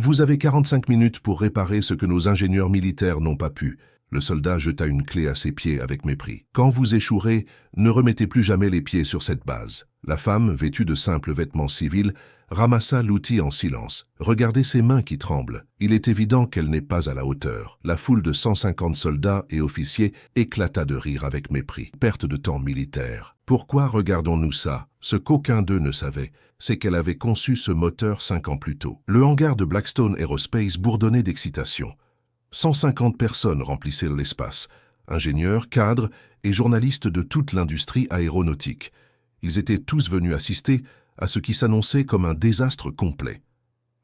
Vous avez 45 minutes pour réparer ce que nos ingénieurs militaires n'ont pas pu. Le soldat jeta une clé à ses pieds avec mépris. Quand vous échouerez, ne remettez plus jamais les pieds sur cette base. La femme, vêtue de simples vêtements civils, ramassa l'outil en silence. Regardez ses mains qui tremblent. Il est évident qu'elle n'est pas à la hauteur. La foule de 150 soldats et officiers éclata de rire avec mépris. Perte de temps militaire. Pourquoi regardons-nous ça? Ce qu'aucun d'eux ne savait, c'est qu'elle avait conçu ce moteur 5 ans plus tôt. Le hangar de Blackstone Aerospace bourdonnait d'excitation. 150 personnes remplissaient l'espace, ingénieurs, cadres et journalistes de toute l'industrie aéronautique. Ils étaient tous venus assister à ce qui s'annonçait comme un désastre complet.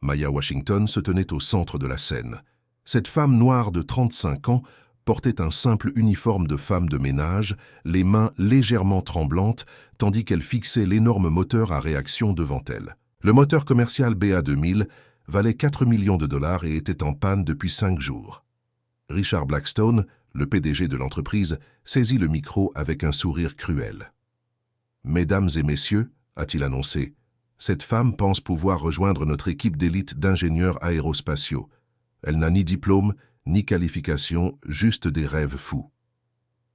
Maya Washington se tenait au centre de la scène. Cette femme noire de 35 ans portait un simple uniforme de femme de ménage, les mains légèrement tremblantes, tandis qu'elle fixait l'énorme moteur à réaction devant elle. Le moteur commercial BA2000 valait 4 millions de dollars et était en panne depuis 5 jours. Richard Blackstone, le PDG de l'entreprise, saisit le micro avec un sourire cruel. « Mesdames et messieurs, a-t-il annoncé, cette femme pense pouvoir rejoindre notre équipe d'élite d'ingénieurs aérospatiaux. Elle n'a ni diplôme, ni qualification, juste des rêves fous. »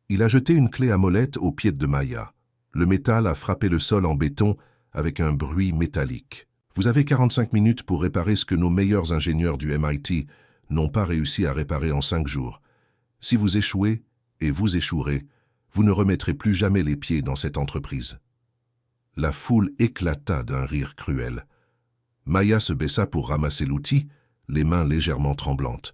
Il a jeté une clé à molette au pied de Maya. Le métal a frappé le sol en béton avec un bruit métallique. Vous avez 45 minutes pour réparer ce que nos meilleurs ingénieurs du MIT n'ont pas réussi à réparer en 5 jours. Si vous échouez, et vous échouerez, vous ne remettrez plus jamais les pieds dans cette entreprise. La foule éclata d'un rire cruel. Maya se baissa pour ramasser l'outil, les mains légèrement tremblantes.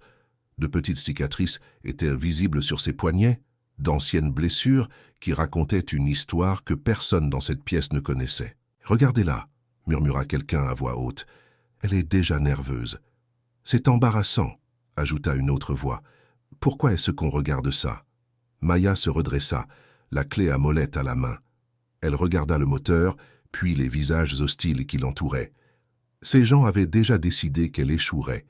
De petites cicatrices étaient visibles sur ses poignets, d'anciennes blessures qui racontaient une histoire que personne dans cette pièce ne connaissait. « Regardez-la » murmura quelqu'un à voix haute. « Elle est déjà nerveuse. »« C'est embarrassant » ajouta une autre voix. « Pourquoi est-ce qu'on regarde ça ?» Maya se redressa, la clé à molette à la main. Elle regarda le moteur, puis les visages hostiles qui l'entouraient. Ces gens avaient déjà décidé qu'elle échouerait.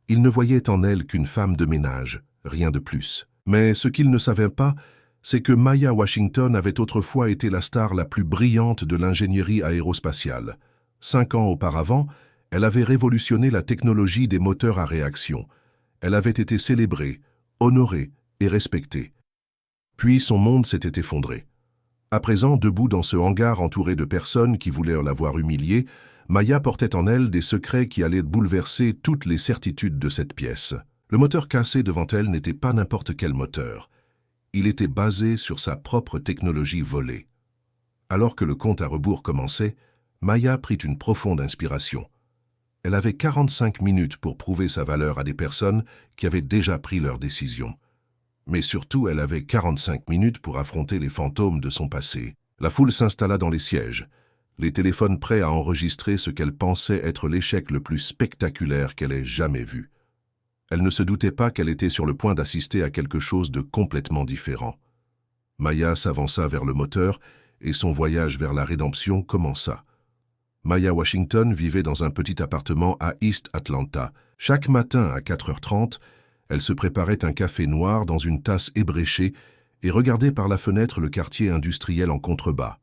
Ils ne voyaient en elle qu'une femme de ménage, rien de plus. Mais ce qu'ils ne savaient pas, c'est que Maya Washington avait autrefois été la star la plus brillante de l'ingénierie aérospatiale. 5 ans auparavant, elle avait révolutionné la technologie des moteurs à réaction. Elle avait été célébrée, honorée et respectée. Puis son monde s'était effondré. À présent, debout dans ce hangar entouré de personnes qui voulaient l'avoir humiliée, Maya portait en elle des secrets qui allaient bouleverser toutes les certitudes de cette pièce. Le moteur cassé devant elle n'était pas n'importe quel moteur. Il était basé sur sa propre technologie volée. Alors que le compte à rebours commençait, Maya prit une profonde inspiration. Elle avait 45 minutes pour prouver sa valeur à des personnes qui avaient déjà pris leur décision. Mais surtout, elle avait 45 minutes pour affronter les fantômes de son passé. La foule s'installa dans les sièges, les téléphones prêts à enregistrer ce qu'elle pensait être l'échec le plus spectaculaire qu'elle ait jamais vu. Elle ne se doutait pas qu'elle était sur le point d'assister à quelque chose de complètement différent. Maya s'avança vers le moteur et son voyage vers la rédemption commença. Maya Washington vivait dans un petit appartement à East Atlanta. Chaque matin à 4h30, elle se préparait un café noir dans une tasse ébréchée et regardait par la fenêtre le quartier industriel en contrebas.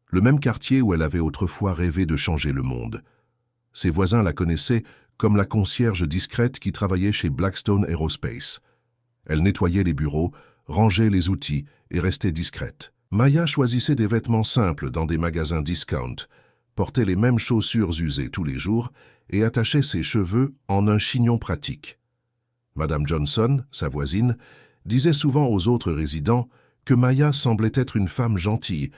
Le même quartier où elle avait autrefois rêvé de changer le monde. Ses voisins la connaissaient comme la concierge discrète qui travaillait chez Blackstone Aerospace. Elle nettoyait les bureaux, rangeait les outils et restait discrète. Maya choisissait des vêtements simples dans des magasins discount, portait les mêmes chaussures usées tous les jours et attachait ses cheveux en un chignon pratique. Madame Johnson, sa voisine, disait souvent aux autres résidents que Maya semblait être une femme gentille,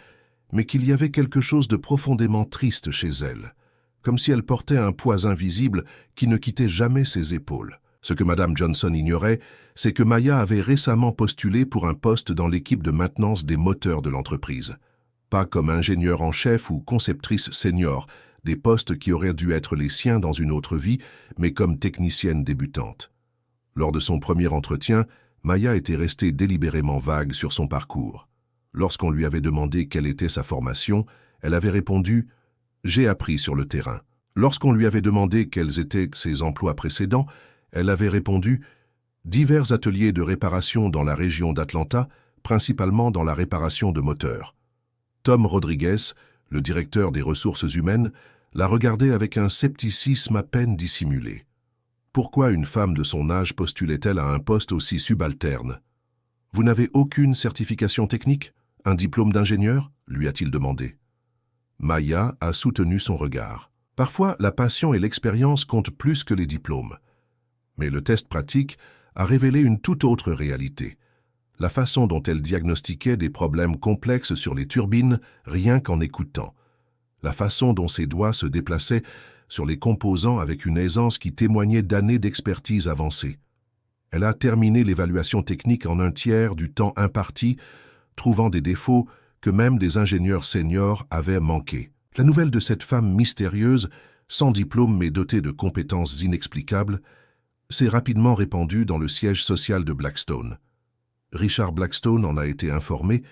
mais qu'il y avait quelque chose de profondément triste chez elle, comme si elle portait un poids invisible qui ne quittait jamais ses épaules. Ce que Madame Johnson ignorait, c'est que Maya avait récemment postulé pour un poste dans l'équipe de maintenance des moteurs de l'entreprise. Pas comme ingénieure en chef ou conceptrice senior, des postes qui auraient dû être les siens dans une autre vie, mais comme technicienne débutante. Lors de son premier entretien, Maya était restée délibérément vague sur son parcours. Lorsqu'on lui avait demandé quelle était sa formation, elle avait répondu « J'ai appris sur le terrain ». Lorsqu'on lui avait demandé quels étaient ses emplois précédents, elle avait répondu « Divers ateliers de réparation dans la région d'Atlanta, principalement dans la réparation de moteurs ». Tom Rodriguez, le directeur des ressources humaines, la regardait avec un scepticisme à peine dissimulé. Pourquoi une femme de son âge postulait-elle à un poste aussi subalterne? Vous n'avez aucune certification technique? Un diplôme d'ingénieur? Lui a-t-il demandé. Maya a soutenu son regard. Parfois, la passion et l'expérience comptent plus que les diplômes. Mais le test pratique a révélé une toute autre réalité. La façon dont elle diagnostiquait des problèmes complexes sur les turbines rien qu'en écoutant. La façon dont ses doigts se déplaçaient sur les composants avec une aisance qui témoignait d'années d'expertise avancée. Elle a terminé l'évaluation technique en un tiers du temps imparti, trouvant des défauts que même des ingénieurs seniors avaient manqués. La nouvelle de cette femme mystérieuse, sans diplôme mais dotée de compétences inexplicables, s'est rapidement répandue dans le siège social de Blackstone. Richard Blackstone en a été informé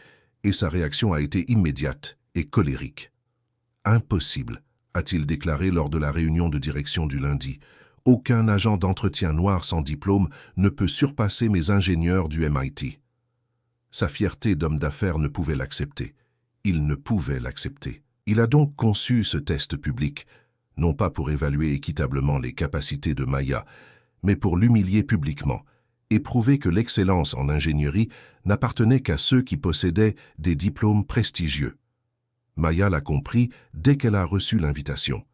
et sa réaction a été immédiate et colérique. « Impossible », a-t-il déclaré lors de la réunion de direction du lundi. « Aucun agent d'entretien noir sans diplôme ne peut surpasser mes ingénieurs du MIT. » Sa fierté d'homme d'affaires ne pouvait l'accepter. Il ne pouvait l'accepter. Il a donc conçu ce test public, non pas pour évaluer équitablement les capacités de Maya, mais pour l'humilier publiquement et prouver que l'excellence en ingénierie n'appartenait qu'à ceux qui possédaient des diplômes prestigieux. Maya l'a compris dès qu'elle a reçu l'invitation.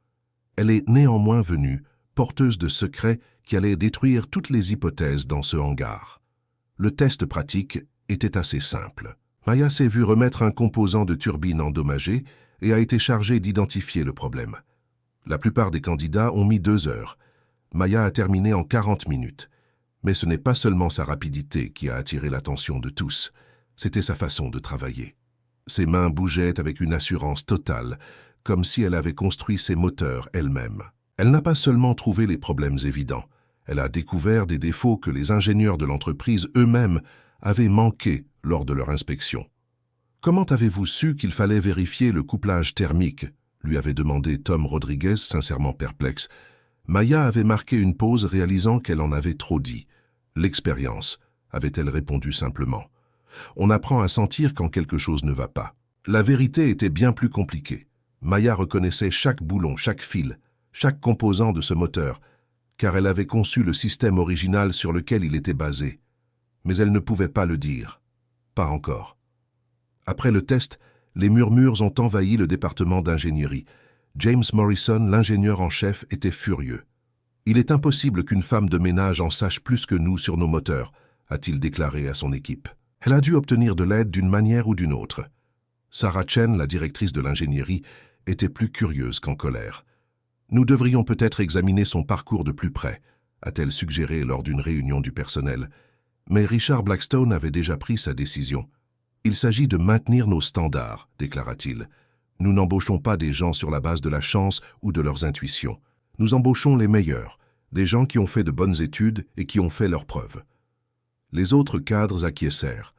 Elle est néanmoins venue, porteuse de secrets qui allaient détruire toutes les hypothèses dans ce hangar. Le test pratique était assez simple. Maya s'est vue remettre un composant de turbine endommagé et a été chargée d'identifier le problème. La plupart des candidats ont mis 2 heures. Maya a terminé en 40 minutes. Mais ce n'est pas seulement sa rapidité qui a attiré l'attention de tous, c'était sa façon de travailler. Ses mains bougeaient avec une assurance totale, comme si elle avait construit ses moteurs elle-même. Elle n'a pas seulement trouvé les problèmes évidents, elle a découvert des défauts que les ingénieurs de l'entreprise eux-mêmes avaient manqués lors de leur inspection. « Comment avez-vous su qu'il fallait vérifier le couplage thermique ?» lui avait demandé Tom Rodriguez, sincèrement perplexe. Maya avait marqué une pause, réalisant qu'elle en avait trop dit. « L'expérience », avait-elle répondu simplement. On apprend à sentir quand quelque chose ne va pas. La vérité était bien plus compliquée. Maya reconnaissait chaque boulon, chaque fil, chaque composant de ce moteur, car elle avait conçu le système original sur lequel il était basé. Mais elle ne pouvait pas le dire. Pas encore. Après le test, les murmures ont envahi le département d'ingénierie. James Morrison, l'ingénieur en chef, était furieux. « Il est impossible qu'une femme de ménage en sache plus que nous sur nos moteurs », a-t-il déclaré à son équipe. Elle a dû obtenir de l'aide d'une manière ou d'une autre. Sarah Chen, la directrice de l'ingénierie, était plus curieuse qu'en colère. « Nous devrions peut-être examiner son parcours de plus près », a-t-elle suggéré lors d'une réunion du personnel. Mais Richard Blackstone avait déjà pris sa décision. « Il s'agit de maintenir nos standards », déclara-t-il. « Nous n'embauchons pas des gens sur la base de la chance ou de leurs intuitions. Nous embauchons les meilleurs, des gens qui ont fait de bonnes études et qui ont fait leurs preuves. » Les autres cadres acquiescèrent.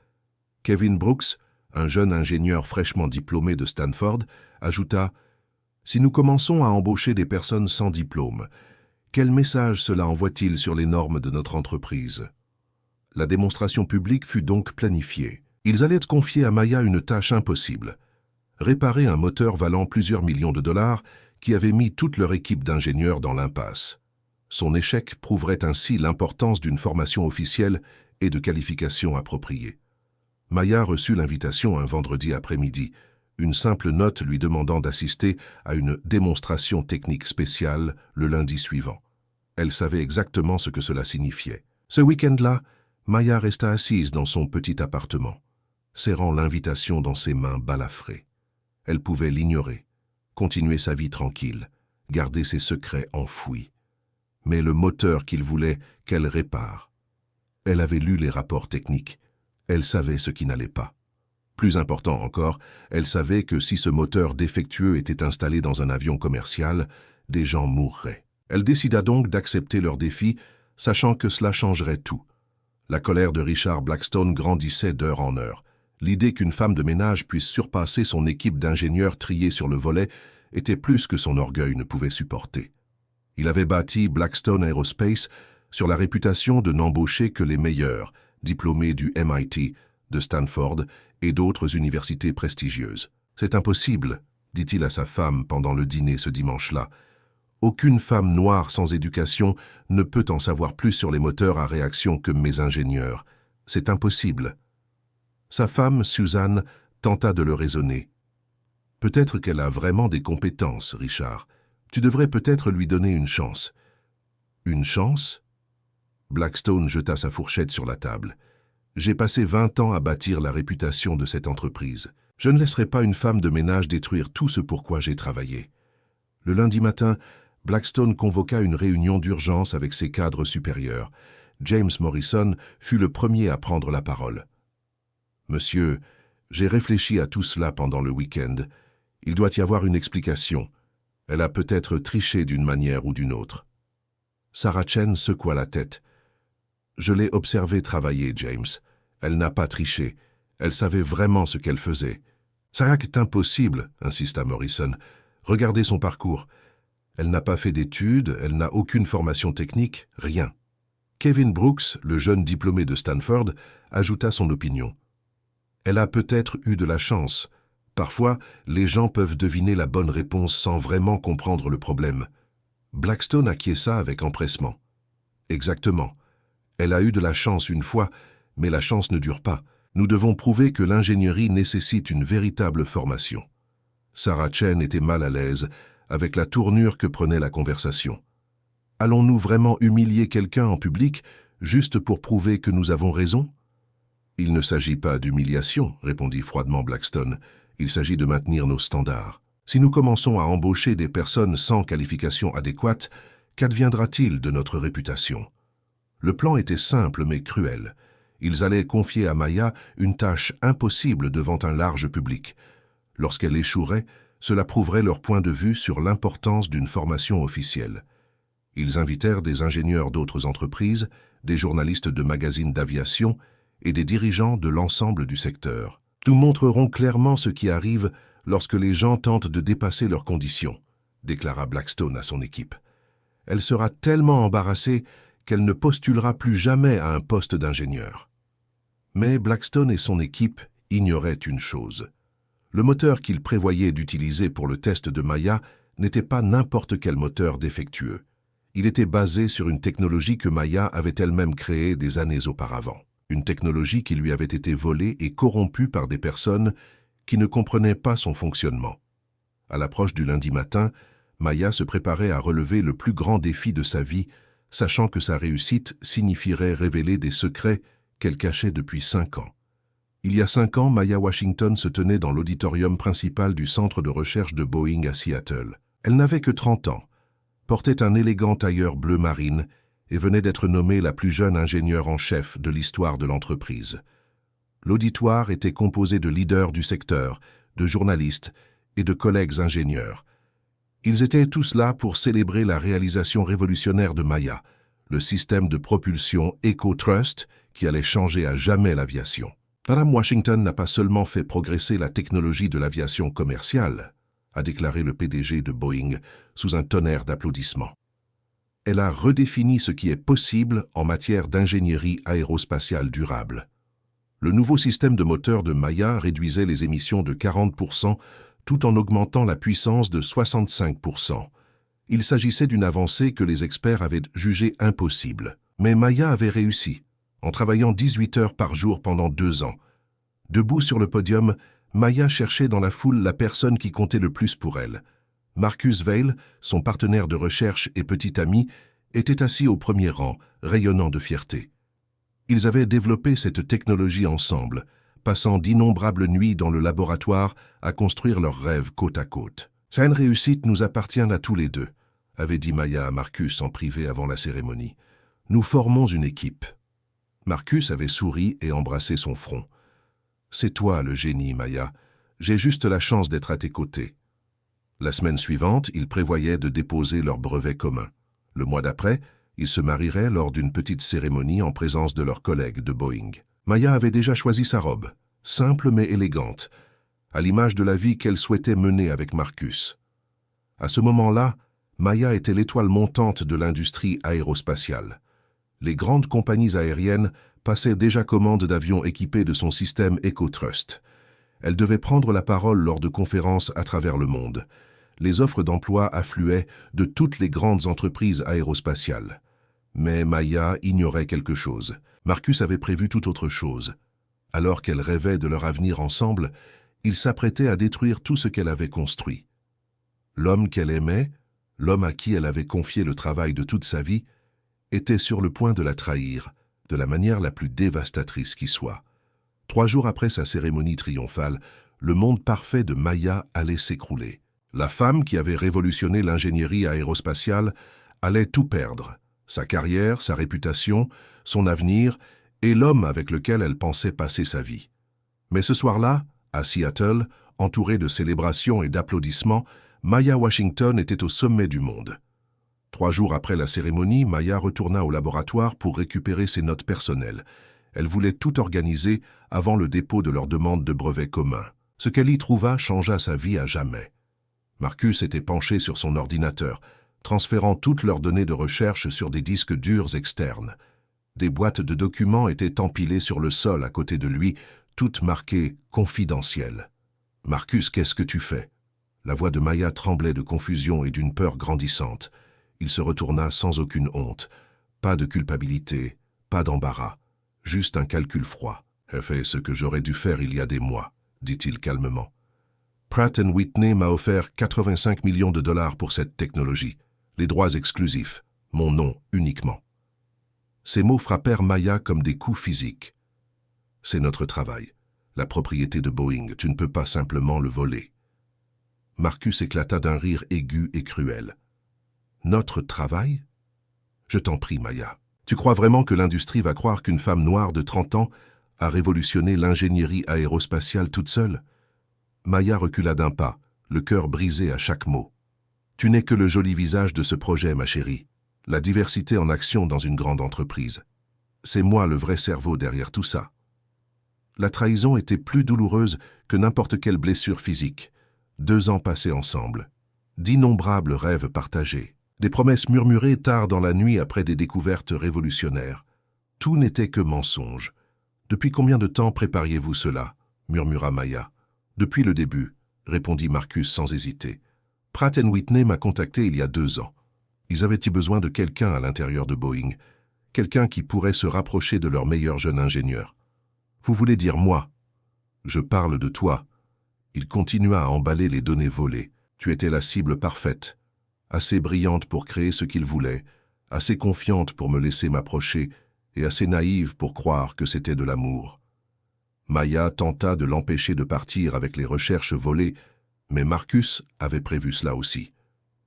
Kevin Brooks, un jeune ingénieur fraîchement diplômé de Stanford, ajouta « Si nous commençons à embaucher des personnes sans diplôme, quel message cela envoie-t-il sur les normes de notre entreprise ?» La démonstration publique fut donc planifiée. Ils allaient confier à Maya une tâche impossible. Réparer un moteur valant plusieurs millions de dollars qui avait mis toute leur équipe d'ingénieurs dans l'impasse. Son échec prouverait ainsi l'importance d'une formation officielle et de qualifications appropriées. Maya reçut l'invitation un vendredi après-midi, une simple note lui demandant d'assister à une démonstration technique spéciale le lundi suivant. Elle savait exactement ce que cela signifiait. Ce week-end-là, Maya resta assise dans son petit appartement, serrant l'invitation dans ses mains balafrées. Elle pouvait l'ignorer, continuer sa vie tranquille, garder ses secrets enfouis. Mais le moteur qu'il voulait qu'elle répare. Elle avait lu les rapports techniques. Elle savait ce qui n'allait pas. Plus important encore, elle savait que si ce moteur défectueux était installé dans un avion commercial, des gens mourraient. Elle décida donc d'accepter leur défi, sachant que cela changerait tout. La colère de Richard Blackstone grandissait d'heure en heure. L'idée qu'une femme de ménage puisse surpasser son équipe d'ingénieurs triés sur le volet était plus que son orgueil ne pouvait supporter. Il avait bâti Blackstone Aerospace sur la réputation de n'embaucher que les meilleurs, diplômés du MIT, de Stanford et d'autres universités prestigieuses. « C'est impossible », dit-il à sa femme pendant le dîner ce dimanche-là. Aucune femme noire sans éducation ne peut en savoir plus sur les moteurs à réaction que mes ingénieurs. C'est impossible. Sa femme, Suzanne, tenta de le raisonner. Peut-être qu'elle a vraiment des compétences, Richard. Tu devrais peut-être lui donner une chance. Une chance? Blackstone jeta sa fourchette sur la table. J'ai passé 20 ans à bâtir la réputation de cette entreprise. Je ne laisserai pas une femme de ménage détruire tout ce pour quoi j'ai travaillé. Le lundi matin, Blackstone convoqua une réunion d'urgence avec ses cadres supérieurs. James Morrison fut le premier à prendre la parole. « Monsieur, j'ai réfléchi à tout cela pendant le week-end. Il doit y avoir une explication. Elle a peut-être triché d'une manière ou d'une autre. » Sarah Chen secoua la tête. « Je l'ai observée travailler, James. Elle n'a pas triché. Elle savait vraiment ce qu'elle faisait. »« Ça est impossible, » insista Morrison. « Regardez son parcours. Elle n'a pas fait d'études, elle n'a aucune formation technique, rien. » Kevin Brooks, le jeune diplômé de Stanford, ajouta son opinion. « Elle a peut-être eu de la chance. Parfois, les gens peuvent deviner la bonne réponse sans vraiment comprendre le problème. » Blackstone acquiesça avec empressement. « Exactement. Elle a eu de la chance une fois, mais la chance ne dure pas. Nous devons prouver que l'ingénierie nécessite une véritable formation. » Sarah Chen était mal à l'aise avec la tournure que prenait la conversation. « Allons-nous vraiment humilier quelqu'un en public juste pour prouver que nous avons raison ?»« Il ne s'agit pas d'humiliation, » répondit froidement Blackstone. « Il s'agit de maintenir nos standards. Si nous commençons à embaucher des personnes sans qualification adéquate, qu'adviendra-t-il de notre réputation ?» Le plan était simple mais cruel. Ils allaient confier à Maya une tâche impossible devant un large public. Lorsqu'elle échouerait, cela prouverait leur point de vue sur l'importance d'une formation officielle. Ils invitèrent des ingénieurs d'autres entreprises, des journalistes de magazines d'aviation et des dirigeants de l'ensemble du secteur. Nous montrerons clairement ce qui arrive lorsque les gens tentent de dépasser leurs conditions, déclara Blackstone à son équipe. Elle sera tellement embarrassée qu'elle ne postulera plus jamais à un poste d'ingénieur. Mais Blackstone et son équipe ignoraient une chose. Le moteur qu'ils prévoyaient d'utiliser pour le test de Maya n'était pas n'importe quel moteur défectueux. Il était basé sur une technologie que Maya avait elle-même créée des années auparavant. Une technologie qui lui avait été volée et corrompue par des personnes qui ne comprenaient pas son fonctionnement. À l'approche du lundi matin, Maya se préparait à relever le plus grand défi de sa vie, sachant que sa réussite signifierait révéler des secrets qu'elle cachait depuis 5 ans. Il y a 5 ans, Maya Washington se tenait dans l'auditorium principal du centre de recherche de Boeing à Seattle. Elle n'avait que 30 ans, portait un élégant tailleur bleu marine et venait d'être nommée la plus jeune ingénieure en chef de l'histoire de l'entreprise. L'auditoire était composé de leaders du secteur, de journalistes et de collègues ingénieurs. Ils étaient tous là pour célébrer la réalisation révolutionnaire de Maya, le système de propulsion EcoThrust qui allait changer à jamais l'aviation. Madame Washington n'a pas seulement fait progresser la technologie de l'aviation commerciale, a déclaré le PDG de Boeing sous un tonnerre d'applaudissements. Elle a redéfini ce qui est possible en matière d'ingénierie aérospatiale durable. Le nouveau système de moteur de Maya réduisait les émissions de 40% tout en augmentant la puissance de 65%. Il s'agissait d'une avancée que les experts avaient jugée impossible. Mais Maya avait réussi, en travaillant 18 heures par jour pendant 2 ans. Debout sur le podium, Maya cherchait dans la foule la personne qui comptait le plus pour elle. Marcus Vail, son partenaire de recherche et petit ami, était assis au premier rang, rayonnant de fierté. Ils avaient développé cette technologie ensemble, passant d'innombrables nuits dans le laboratoire à construire leurs rêves côte à côte. « Cette réussite nous appartient à tous les deux », avait dit Maya à Marcus en privé avant la cérémonie. « Nous formons une équipe. » Marcus avait souri et embrassé son front. « C'est toi le génie, Maya. J'ai juste la chance d'être à tes côtés. » La semaine suivante, ils prévoyaient de déposer leur brevet commun. Le mois d'après, ils se marieraient lors d'une petite cérémonie en présence de leurs collègues de Boeing. Maya avait déjà choisi sa robe, simple mais élégante, à l'image de la vie qu'elle souhaitait mener avec Marcus. À ce moment-là, Maya était l'étoile montante de l'industrie aérospatiale. Les grandes compagnies aériennes passaient déjà commande d'avions équipés de son système EcoThrust. Elle devait prendre la parole lors de conférences à travers le monde. Les offres d'emploi affluaient de toutes les grandes entreprises aérospatiales. Mais Maya ignorait quelque chose. Marcus avait prévu tout autre chose. Alors qu'elle rêvait de leur avenir ensemble, il s'apprêtait à détruire tout ce qu'elle avait construit. L'homme qu'elle aimait, l'homme à qui elle avait confié le travail de toute sa vie, était sur le point de la trahir, de la manière la plus dévastatrice qui soit. 3 jours après sa cérémonie triomphale, le monde parfait de Maya allait s'écrouler. La femme qui avait révolutionné l'ingénierie aérospatiale allait tout perdre. Sa carrière, sa réputation, son avenir et l'homme avec lequel elle pensait passer sa vie. Mais ce soir-là, à Seattle, entourée de célébrations et d'applaudissements, Maya Washington était au sommet du monde. 3 jours après la cérémonie, Maya retourna au laboratoire pour récupérer ses notes personnelles. Elle voulait tout organiser avant le dépôt de leur demande de brevet commun. Ce qu'elle y trouva changea sa vie à jamais. Marcus était penché sur son ordinateur, transférant toutes leurs données de recherche sur des disques durs externes. Des boîtes de documents étaient empilées sur le sol à côté de lui, toutes marquées « confidentielles ». « Marcus, qu'est-ce que tu fais ?» La voix de Maya tremblait de confusion et d'une peur grandissante. Il se retourna sans aucune honte. Pas de culpabilité, pas d'embarras, juste un calcul froid. « J'ai fait ce que j'aurais dû faire il y a des mois », dit-il calmement. « Pratt & Whitney m'a offert 85 millions de dollars pour cette technologie. Les droits exclusifs, mon nom uniquement. » Ces mots frappèrent Maya comme des coups physiques. « C'est notre travail. La propriété de Boeing, tu ne peux pas simplement le voler. » Marcus éclata d'un rire aigu et cruel. « Notre travail ? Je t'en prie, Maya. Tu crois vraiment que l'industrie va croire qu'une femme noire de 30 ans a révolutionné l'ingénierie aérospatiale toute seule ?» Maya recula d'un pas, le cœur brisé à chaque mot. « Tu n'es que le joli visage de ce projet, ma chérie. La diversité en action dans une grande entreprise. C'est moi le vrai cerveau derrière tout ça. » La trahison était plus douloureuse que n'importe quelle blessure physique. 2 ans passés ensemble. D'innombrables rêves partagés. Des promesses murmurées tard dans la nuit après des découvertes révolutionnaires. Tout n'était que mensonge. « Depuis combien de temps prépariez-vous cela ?» murmura Maya. « Depuis le début », répondit Marcus sans hésiter. « Pratt & Whitney m'a contacté il y a 2 ans. Ils avaient-ils besoin de quelqu'un à l'intérieur de Boeing, quelqu'un qui pourrait se rapprocher de leur meilleur jeune ingénieur. Vous voulez dire moi ? Je parle de toi. » Il continua à emballer les données volées. Tu étais la cible parfaite, assez brillante pour créer ce qu'il voulait, assez confiante pour me laisser m'approcher et assez naïve pour croire que c'était de l'amour. Maya tenta de l'empêcher de partir avec les recherches volées, mais Marcus avait prévu cela aussi.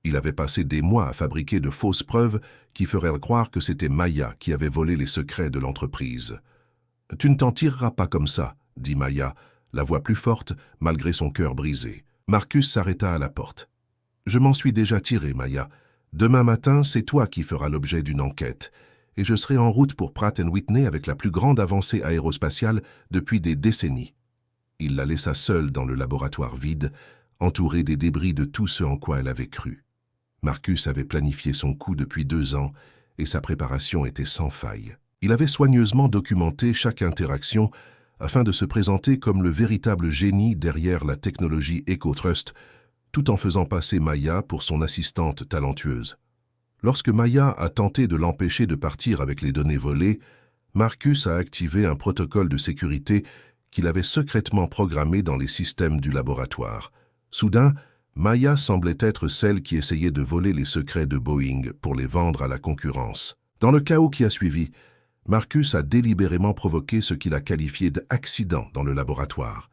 Il avait passé des mois à fabriquer de fausses preuves qui feraient croire que c'était Maya qui avait volé les secrets de l'entreprise. « Tu ne t'en tireras pas comme ça, » dit Maya, la voix plus forte malgré son cœur brisé. Marcus s'arrêta à la porte. « Je m'en suis déjà tiré, Maya. Demain matin, c'est toi qui feras l'objet d'une enquête, et je serai en route pour Pratt & Whitney avec la plus grande avancée aérospatiale depuis des décennies. » Il la laissa seule dans le laboratoire vide, entourée des débris de tout ce en quoi elle avait cru. Marcus avait planifié son coup depuis 2 ans, et sa préparation était sans faille. Il avait soigneusement documenté chaque interaction afin de se présenter comme le véritable génie derrière la technologie EcoTrust, tout en faisant passer Maya pour son assistante talentueuse. Lorsque Maya a tenté de l'empêcher de partir avec les données volées, Marcus a activé un protocole de sécurité qu'il avait secrètement programmé dans les systèmes du laboratoire. Soudain, Maya semblait être celle qui essayait de voler les secrets de Boeing pour les vendre à la concurrence. Dans le chaos qui a suivi, Marcus a délibérément provoqué ce qu'il a qualifié d'accident dans le laboratoire.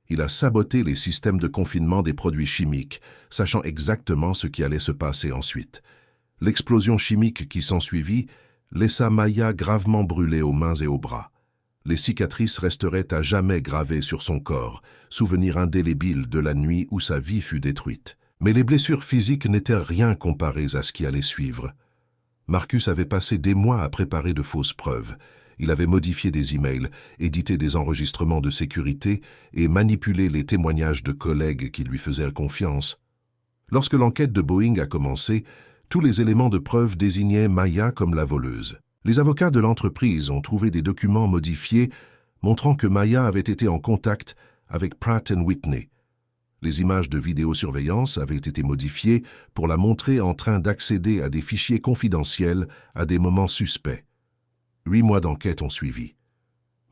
Il a saboté les systèmes de confinement des produits chimiques, sachant exactement ce qui allait se passer ensuite. L'explosion chimique qui s'ensuivit laissa Maya gravement brûlée aux mains et aux bras. Les cicatrices resteraient à jamais gravées sur son corps, souvenir indélébile de la nuit où sa vie fut détruite. Mais les blessures physiques n'étaient rien comparées à ce qui allait suivre. Marcus avait passé des mois à préparer de fausses preuves. Il avait modifié des emails, édité des enregistrements de sécurité et manipulé les témoignages de collègues qui lui faisaient confiance. Lorsque l'enquête de Boeing a commencé, tous les éléments de preuve désignaient Maya comme la voleuse. Les avocats de l'entreprise ont trouvé des documents modifiés montrant que Maya avait été en contact avec Pratt & Whitney. Les images de vidéosurveillance avaient été modifiées pour la montrer en train d'accéder à des fichiers confidentiels à des moments suspects. 8 mois d'enquête ont suivi.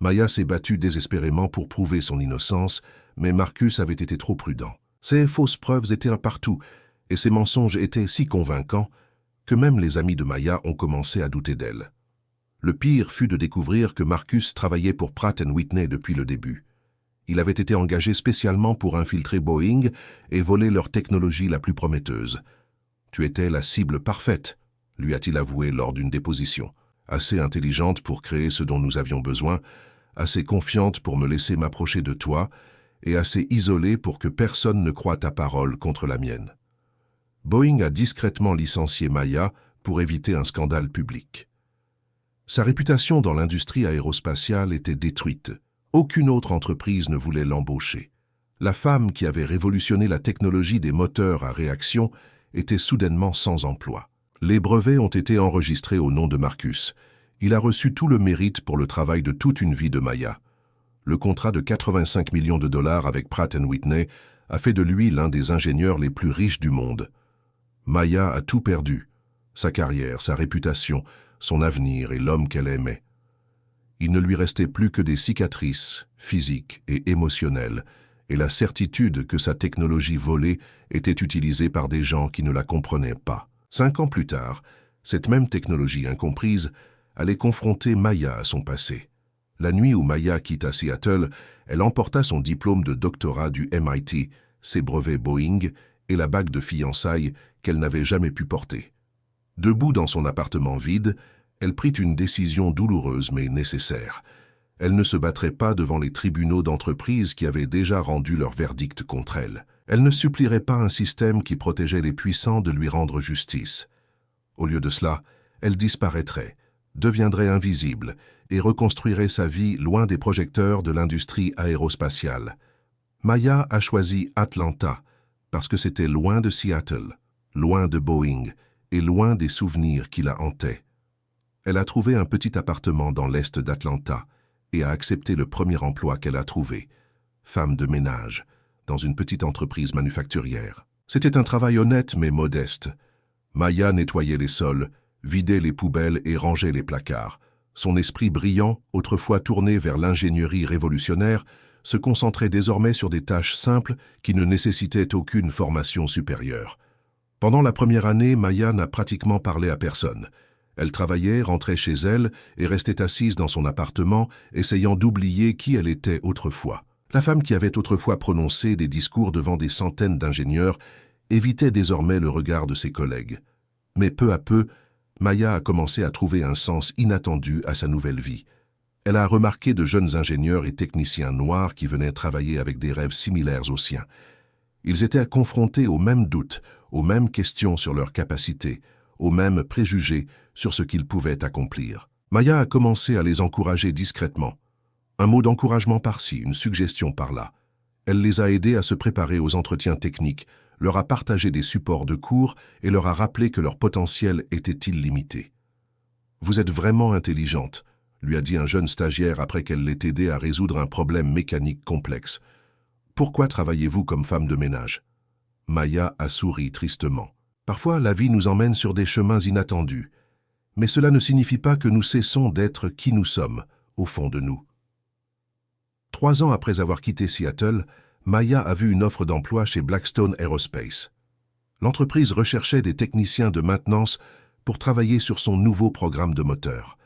Maya s'est battue désespérément pour prouver son innocence, mais Marcus avait été trop prudent. Ces fausses preuves étaient partout, et ses mensonges étaient si convaincants que même les amis de Maya ont commencé à douter d'elle. Le pire fut de découvrir que Marcus travaillait pour Pratt & Whitney depuis le début. Il avait été engagé spécialement pour infiltrer Boeing et voler leur technologie la plus prometteuse. « Tu étais la cible parfaite », lui a-t-il avoué lors d'une déposition. « Assez intelligente pour créer ce dont nous avions besoin, assez confiante pour me laisser m'approcher de toi, et assez isolée pour que personne ne croie ta parole contre la mienne. » Boeing a discrètement licencié Maya pour éviter un scandale public. Sa réputation dans l'industrie aérospatiale était détruite. Aucune autre entreprise ne voulait l'embaucher. La femme qui avait révolutionné la technologie des moteurs à réaction était soudainement sans emploi. Les brevets ont été enregistrés au nom de Marcus. Il a reçu tout le mérite pour le travail de toute une vie de Maya. Le contrat de 85 millions de dollars avec Pratt & Whitney a fait de lui l'un des ingénieurs les plus riches du monde. Maya a tout perdu, sa carrière, sa réputation, son avenir et l'homme qu'elle aimait. Il ne lui restait plus que des cicatrices physiques et émotionnelles et la certitude que sa technologie volée était utilisée par des gens qui ne la comprenaient pas. 5 ans plus tard, cette même technologie incomprise allait confronter Maya à son passé. La nuit où Maya quitta Seattle, elle emporta son diplôme de doctorat du MIT, ses brevets Boeing et la bague de fiançailles qu'elle n'avait jamais pu porter. Debout dans son appartement vide, elle prit une décision douloureuse mais nécessaire. Elle ne se battrait pas devant les tribunaux d'entreprise qui avaient déjà rendu leur verdict contre elle. Elle ne supplierait pas un système qui protégeait les puissants de lui rendre justice. Au lieu de cela, elle disparaîtrait, deviendrait invisible et reconstruirait sa vie loin des projecteurs de l'industrie aérospatiale. Maya a choisi Atlanta parce que c'était loin de Seattle, loin de Boeing et loin des souvenirs qui la hantaient. Elle a trouvé un petit appartement dans l'est d'Atlanta et a accepté le premier emploi qu'elle a trouvé, femme de ménage, dans une petite entreprise manufacturière. C'était un travail honnête mais modeste. Maya nettoyait les sols, vidait les poubelles et rangeait les placards. Son esprit brillant, autrefois tourné vers l'ingénierie révolutionnaire, se concentrait désormais sur des tâches simples qui ne nécessitaient aucune formation supérieure. Pendant la première année, Maya n'a pratiquement parlé à personne. Elle travaillait, rentrait chez elle et restait assise dans son appartement, essayant d'oublier qui elle était autrefois. La femme qui avait autrefois prononcé des discours devant des centaines d'ingénieurs évitait désormais le regard de ses collègues. Mais peu à peu, Maya a commencé à trouver un sens inattendu à sa nouvelle vie. Elle a remarqué de jeunes ingénieurs et techniciens noirs qui venaient travailler avec des rêves similaires aux siens. Ils étaient confrontés aux mêmes doutes, aux mêmes questions sur leurs capacités, aux mêmes préjugés sur ce qu'ils pouvaient accomplir. Maya a commencé à les encourager discrètement. Un mot d'encouragement par-ci, une suggestion par-là. Elle les a aidés à se préparer aux entretiens techniques, leur a partagé des supports de cours et leur a rappelé que leur potentiel était illimité. « Vous êtes vraiment intelligente », lui a dit un jeune stagiaire après qu'elle l'ait aidé à résoudre un problème mécanique complexe. « Pourquoi travaillez-vous comme femme de ménage ?» Maya a souri tristement. Parfois, la vie nous emmène sur des chemins inattendus, mais cela ne signifie pas que nous cessons d'être qui nous sommes, au fond de nous. 3 ans après avoir quitté Seattle, Maya a vu une offre d'emploi chez Blackstone Aerospace. L'entreprise recherchait des techniciens de maintenance pour travailler sur son nouveau programme de moteur.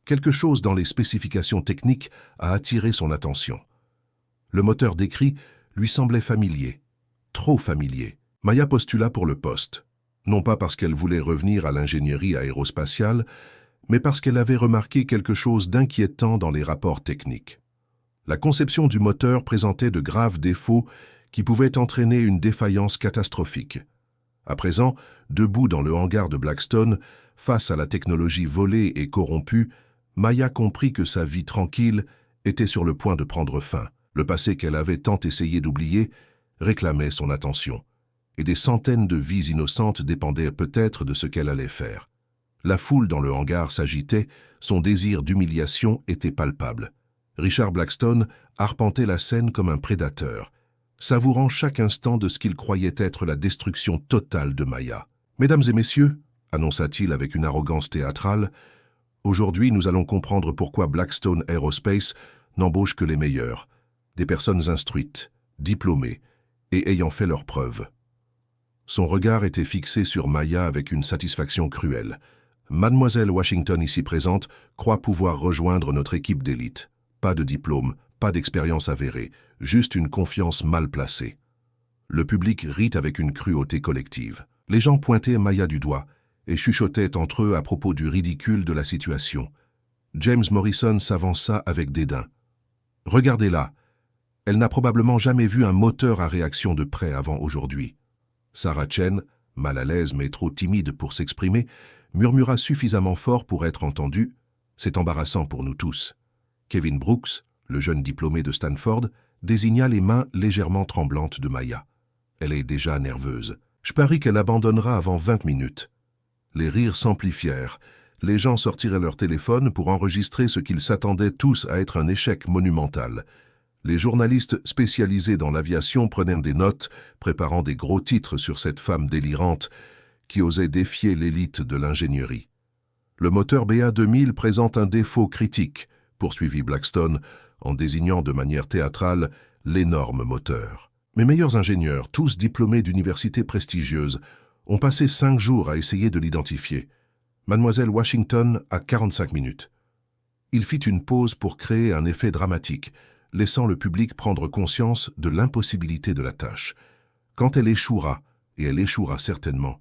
Quelque chose dans les spécifications techniques a attiré son attention. Le moteur décrit lui semblait familier, trop familier. Maya postula pour le poste, non pas parce qu'elle voulait revenir à l'ingénierie aérospatiale, mais parce qu'elle avait remarqué quelque chose d'inquiétant dans les rapports techniques. La conception du moteur présentait de graves défauts qui pouvaient entraîner une défaillance catastrophique. À présent, debout dans le hangar de Blackstone, face à la technologie volée et corrompue, Maya comprit que sa vie tranquille était sur le point de prendre fin. Le passé qu'elle avait tant essayé d'oublier réclamait son attention, et des centaines de vies innocentes dépendaient peut-être de ce qu'elle allait faire. La foule dans le hangar s'agitait, son désir d'humiliation était palpable. Richard Blackstone arpentait la scène comme un prédateur. savourant chaque instant de ce qu'il croyait être la destruction totale de Maya. « Mesdames et messieurs, annonça-t-il avec une arrogance théâtrale, aujourd'hui nous allons comprendre pourquoi Blackstone Aerospace n'embauche que les meilleurs, des personnes instruites, diplômées et ayant fait leurs preuves. » Son regard était fixé sur Maya avec une satisfaction cruelle. « Mademoiselle Washington ici présente croit pouvoir rejoindre notre équipe d'élite. Pas de diplôme, pas d'expérience avérée, juste une confiance mal placée. » Le public rit avec une cruauté collective. Les gens pointaient Maya du doigt et chuchotaient entre eux à propos du ridicule de la situation. James Morrison s'avança avec dédain. « Regardez-la. Elle n'a probablement jamais vu un moteur à réaction de près avant aujourd'hui. » Sarah Chen, mal à l'aise mais trop timide pour s'exprimer, murmura suffisamment fort pour être entendue. « C'est embarrassant pour nous tous. » Kevin Brooks, le jeune diplômé de Stanford, désigna les mains légèrement tremblantes de Maya. « Elle est déjà nerveuse. Je parie qu'elle abandonnera avant 20 minutes. » Les rires s'amplifièrent. Les gens sortiraient leur téléphone pour enregistrer ce qu'ils s'attendaient tous à être un échec monumental. Les journalistes spécialisés dans l'aviation prenaient des notes, préparant des gros titres sur cette femme délirante qui osait défier l'élite de l'ingénierie. « Le moteur BA2000 présente un défaut critique », poursuivit Blackstone, en désignant de manière théâtrale l'énorme moteur. « Mes meilleurs ingénieurs, tous diplômés d'universités prestigieuses, ont passé 5 jours à essayer de l'identifier. Mademoiselle Washington a 45 minutes. » Il fit une pause pour créer un effet dramatique, laissant le public prendre conscience de l'impossibilité de la tâche. Quand elle échouera, et elle échouera certainement,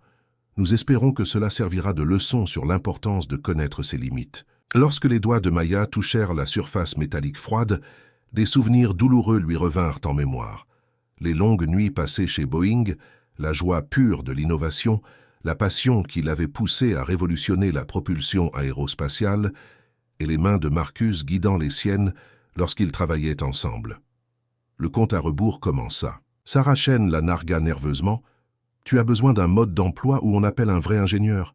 nous espérons que cela servira de leçon sur l'importance de connaître ses limites. Lorsque les doigts de Maya touchèrent la surface métallique froide, des souvenirs douloureux lui revinrent en mémoire. Les longues nuits passées chez Boeing, la joie pure de l'innovation, la passion qui l'avait poussé à révolutionner la propulsion aérospatiale, et les mains de Marcus guidant les siennes lorsqu'ils travaillaient ensemble. Le compte à rebours commença. Sarah Chen la nargua nerveusement. « Tu as besoin d'un mode d'emploi où on appelle un vrai ingénieur ?»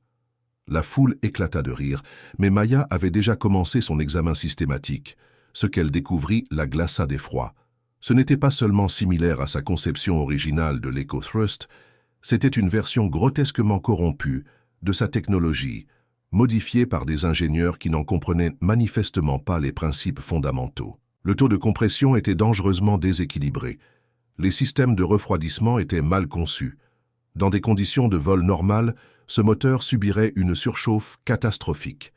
La foule éclata de rire, mais Maya avait déjà commencé son examen systématique. Ce qu'elle découvrit la glaça d'effroi. Ce n'était pas seulement similaire à sa conception originale de l'EcoThrust, c'était une version grotesquement corrompue de sa technologie, modifiée par des ingénieurs qui n'en comprenaient manifestement pas les principes fondamentaux. Le taux de compression était dangereusement déséquilibré. Les systèmes de refroidissement étaient mal conçus. Dans des conditions de vol normales, ce moteur subirait une surchauffe catastrophique.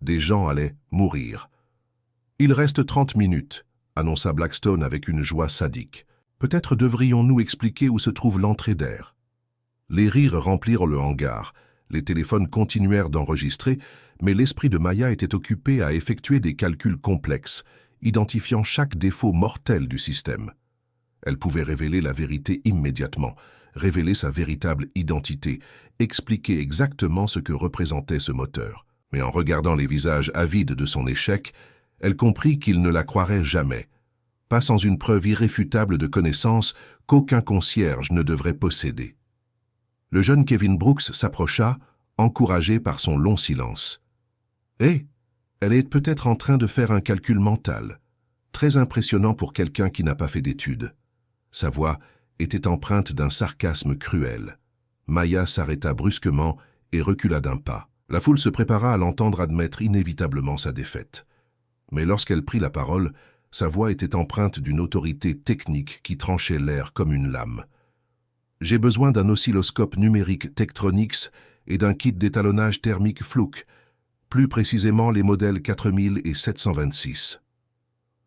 Des gens allaient mourir. « Il reste 30 minutes, » annonça Blackstone avec une joie sadique. « Peut-être devrions-nous expliquer où se trouve l'entrée d'air. » Les rires remplirent le hangar. Les téléphones continuèrent d'enregistrer, mais l'esprit de Maya était occupé à effectuer des calculs complexes, identifiant chaque défaut mortel du système. Elle pouvait révéler la vérité immédiatement, révéler sa véritable identité, expliquer exactement ce que représentait ce moteur. Mais en regardant les visages avides de son échec, elle comprit qu'il ne la croirait jamais. Pas sans une preuve irréfutable de connaissance qu'aucun concierge ne devrait posséder. Le jeune Kevin Brooks s'approcha, encouragé par son long silence. « Hé, elle est peut-être en train de faire un calcul mental, très impressionnant pour quelqu'un qui n'a pas fait d'études. » Sa voix était empreinte d'un sarcasme cruel. Maya s'arrêta brusquement et recula d'un pas. La foule se prépara à l'entendre admettre inévitablement sa défaite. Mais lorsqu'elle prit la parole, sa voix était empreinte d'une autorité technique qui tranchait l'air comme une lame. « J'ai besoin d'un oscilloscope numérique Tektronix et d'un kit d'étalonnage thermique Fluke, plus précisément les modèles 4000 et 726. »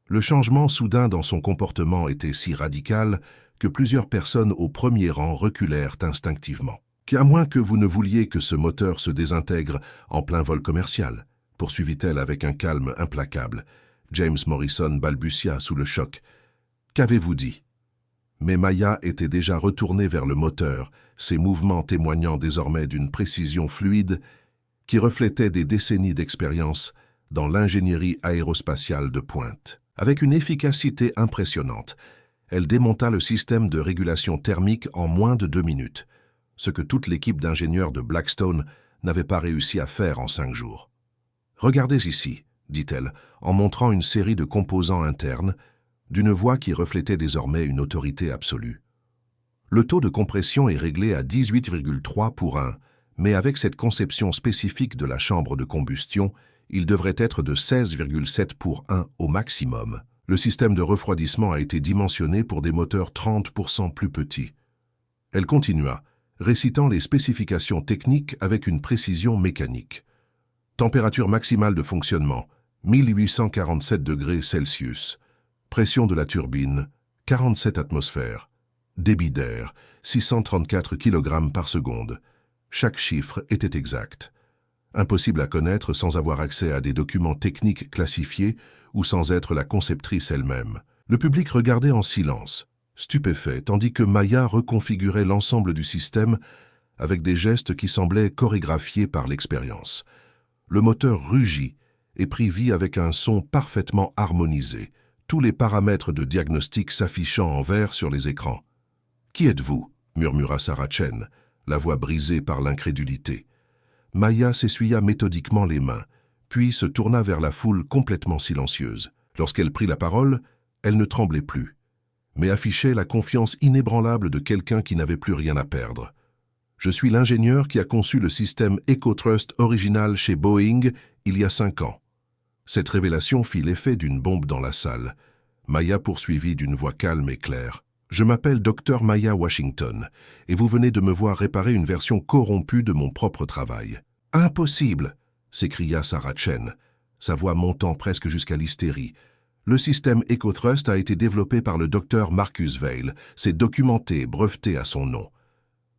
Le changement soudain dans son comportement était si radical que plusieurs personnes au premier rang reculèrent instinctivement. « Qu'à moins que vous ne vouliez que ce moteur se désintègre en plein vol commercial, » poursuivit-elle avec un calme implacable. James Morrison balbutia sous le choc. « Qu'avez-vous dit ?» Mais Maya était déjà retournée vers le moteur, ses mouvements témoignant désormais d'une précision fluide qui reflétait des décennies d'expérience dans l'ingénierie aérospatiale de pointe. Avec une efficacité impressionnante, elle démonta le système de régulation thermique en moins de 2 minutes, ce que toute l'équipe d'ingénieurs de Blackstone n'avait pas réussi à faire en 5 jours. « Regardez ici, dit-elle, en montrant une série de composants internes, d'une voix qui reflétait désormais une autorité absolue. Le taux de compression est réglé à 18,3 pour 1, mais avec cette conception spécifique de la chambre de combustion, il devrait être de 16,7 pour 1 au maximum. Le système de refroidissement a été dimensionné pour des moteurs 30% plus petits. Elle continua, récitant les spécifications techniques avec une précision mécanique. Température maximale de fonctionnement, 1847 degrés Celsius. Pression de la turbine, 47 atmosphères. Débit d'air, 634 kg par seconde. Chaque chiffre était exact. Impossible à connaître sans avoir accès à des documents techniques classifiés ou sans être la conceptrice elle-même. Le public regardait en silence, stupéfait, tandis que Maya reconfigurait l'ensemble du système avec des gestes qui semblaient chorégraphiés par l'expérience. Le moteur rugit et prit vie avec un son parfaitement harmonisé, tous les paramètres de diagnostic s'affichant en vert sur les écrans. « Qui êtes-vous » murmura Sarah Chen, la voix brisée par l'incrédulité. Maya s'essuya méthodiquement les mains, puis se tourna vers la foule complètement silencieuse. Lorsqu'elle prit la parole, elle ne tremblait plus, mais affichait la confiance inébranlable de quelqu'un qui n'avait plus rien à perdre. « Je suis l'ingénieur qui a conçu le système EcoTrust original chez Boeing il y a 5 ans. » Cette révélation fit l'effet d'une bombe dans la salle. Maya poursuivit d'une voix calme et claire. « Je m'appelle Dr Maya Washington, et vous venez de me voir réparer une version corrompue de mon propre travail. »« Impossible !» s'écria Sarah Chen, sa voix montant presque jusqu'à l'hystérie. « Le système EcoTrust a été développé par le Dr Marcus Vail. C'est documenté, breveté à son nom. »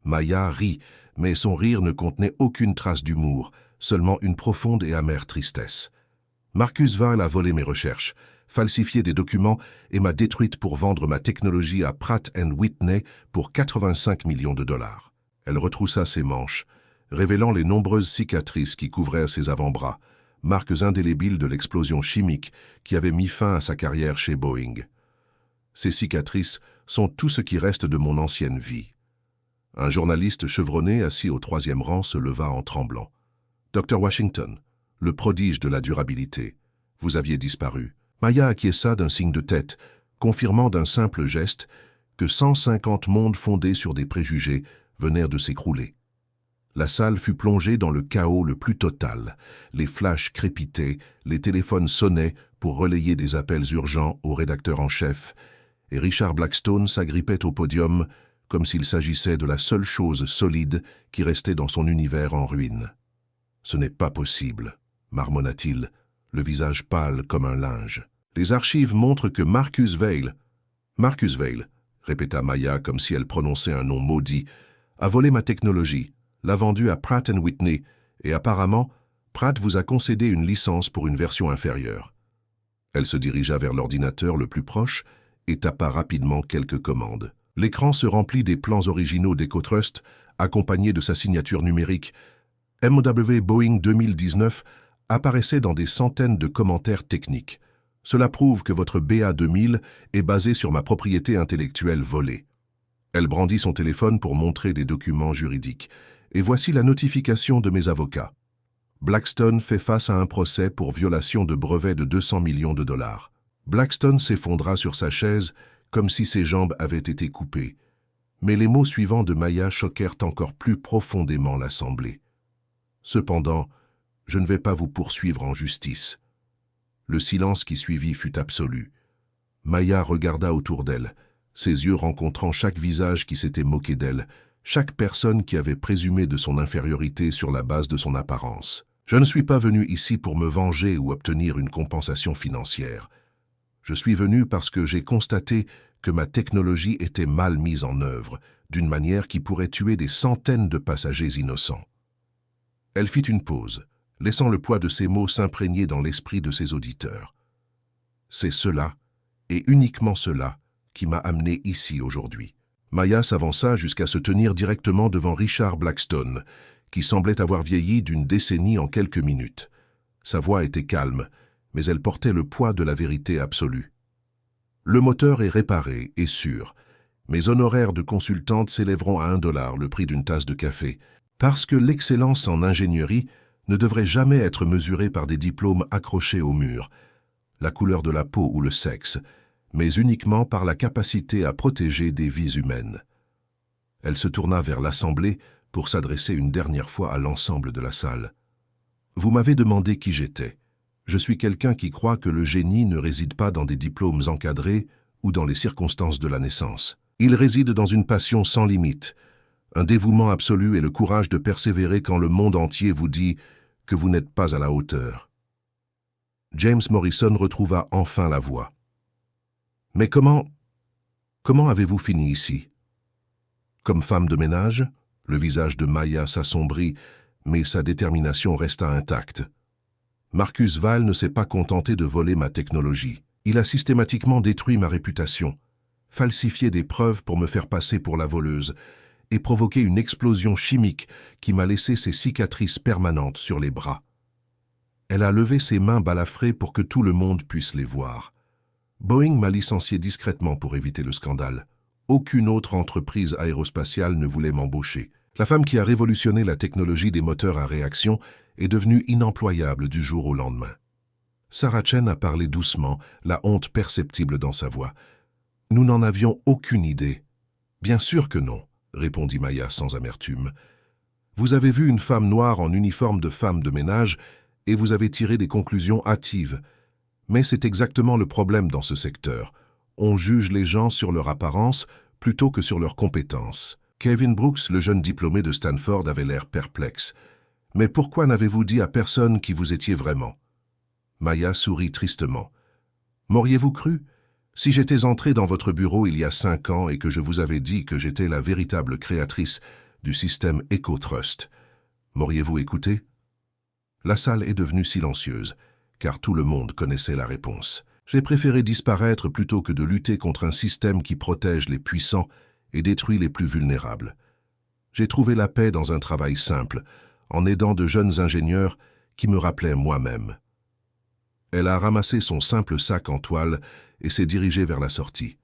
Maya rit, mais son rire ne contenait aucune trace d'humour, seulement une profonde et amère tristesse. « Marcus Vail a volé mes recherches, falsifié des documents et m'a détruite pour vendre ma technologie à Pratt & Whitney pour 85 millions de dollars. » Elle retroussa ses manches, révélant les nombreuses cicatrices qui couvraient ses avant-bras, marques indélébiles de l'explosion chimique qui avait mis fin à sa carrière chez Boeing. Ces cicatrices sont tout ce qui reste de mon ancienne vie. Un journaliste chevronné assis au 3e rang se leva en tremblant. « Dr Washington, le prodige de la durabilité, vous aviez disparu. » Maya acquiesça d'un signe de tête, confirmant d'un simple geste que 150 mondes fondés sur des préjugés venèrent de s'écrouler. La salle fut plongée dans le chaos le plus total. Les flashs crépitaient, les téléphones sonnaient pour relayer des appels urgents au rédacteur en chef, et Richard Blackstone s'agrippait au podium comme s'il s'agissait de la seule chose solide qui restait dans son univers en ruine. « Ce n'est pas possible », marmonna-t-il, le visage pâle comme un linge. « Les archives montrent que Marcus Vail, répéta Maya comme si elle prononçait un nom maudit, a volé ma technologie, l'a vendue à Pratt & Whitney, et apparemment, Pratt vous a concédé une licence pour une version inférieure. » Elle se dirigea vers l'ordinateur le plus proche et tapa rapidement quelques commandes. L'écran se remplit des plans originaux d'EcoTrust, accompagnés de sa signature numérique. MW Boeing 2019 apparaissait dans des centaines de commentaires techniques. Cela prouve que votre BA2000 est basé sur ma propriété intellectuelle volée. Elle brandit son téléphone pour montrer des documents juridiques. Et voici la notification de mes avocats. Blackstone fait face à un procès pour violation de brevets de 200 millions de dollars. Blackstone s'effondra sur sa chaise comme si ses jambes avaient été coupées. Mais les mots suivants de Maya choquèrent encore plus profondément l'assemblée. Cependant, je ne vais pas vous poursuivre en justice. Le silence qui suivit fut absolu. Maya regarda autour d'elle, ses yeux rencontrant chaque visage qui s'était moqué d'elle, chaque personne qui avait présumé de son infériorité sur la base de son apparence. Je ne suis pas venu ici pour me venger ou obtenir une compensation financière. Je suis venu parce que j'ai constaté que ma technologie était mal mise en œuvre, d'une manière qui pourrait tuer des centaines de passagers innocents. Elle fit une pause, laissant le poids de ses mots s'imprégner dans l'esprit de ses auditeurs. C'est cela, et uniquement cela, qui m'a amené ici aujourd'hui. Maya s'avança jusqu'à se tenir directement devant Richard Blackstone, qui semblait avoir vieilli d'une décennie en quelques minutes. Sa voix était calme, mais elle portait le poids de la vérité absolue. Le moteur est réparé et sûr. Mes honoraires de consultante s'élèveront à $1 le prix d'une tasse de café, parce que l'excellence en ingénierie ne devrait jamais être mesurée par des diplômes accrochés au mur, la couleur de la peau ou le sexe, mais uniquement par la capacité à protéger des vies humaines. Elle se tourna vers l'Assemblée pour s'adresser une dernière fois à l'ensemble de la salle. « Vous m'avez demandé qui j'étais. Je suis quelqu'un qui croit que le génie ne réside pas dans des diplômes encadrés ou dans les circonstances de la naissance. Il réside dans une passion sans limite, un dévouement absolu et le courage de persévérer quand le monde entier vous dit que vous n'êtes pas à la hauteur. » James Morrison retrouva enfin la voix. « Mais comment avez-vous fini ici ?» Comme femme de ménage, le visage de Maya s'assombrit, mais sa détermination resta intacte. Marcus Valle ne s'est pas contenté de voler ma technologie. Il a systématiquement détruit ma réputation, falsifié des preuves pour me faire passer pour la voleuse et provoqué une explosion chimique qui m'a laissé ces cicatrices permanentes sur les bras. Elle a levé ses mains balafrées pour que tout le monde puisse les voir. Boeing m'a licencié discrètement pour éviter le scandale. Aucune autre entreprise aérospatiale ne voulait m'embaucher. La femme qui a révolutionné la technologie des moteurs à réaction est devenue inemployable du jour au lendemain. Sarah Chen a parlé doucement, la honte perceptible dans sa voix. « Nous n'en avions aucune idée. »« Bien sûr que non, » répondit Maya sans amertume. « Vous avez vu une femme noire en uniforme de femme de ménage et vous avez tiré des conclusions hâtives. Mais c'est exactement le problème dans ce secteur. On juge les gens sur leur apparence plutôt que sur leurs compétences. » Kevin Brooks, le jeune diplômé de Stanford, avait l'air perplexe. « Mais pourquoi n'avez-vous dit à personne qui vous étiez vraiment ?» Maya sourit tristement. « M'auriez-vous cru ? Si j'étais entré dans votre bureau il y a 5 ans et que je vous avais dit que j'étais la véritable créatrice du système EcoTrust, m'auriez-vous écouté ?» La salle est devenue silencieuse, car tout le monde connaissait la réponse. J'ai préféré disparaître plutôt que de lutter contre un système qui protège les puissants et détruit les plus vulnérables. J'ai trouvé la paix dans un travail simple, en aidant de jeunes ingénieurs qui me rappelaient moi-même. Elle a ramassé son simple sac en toile et s'est dirigée vers la sortie.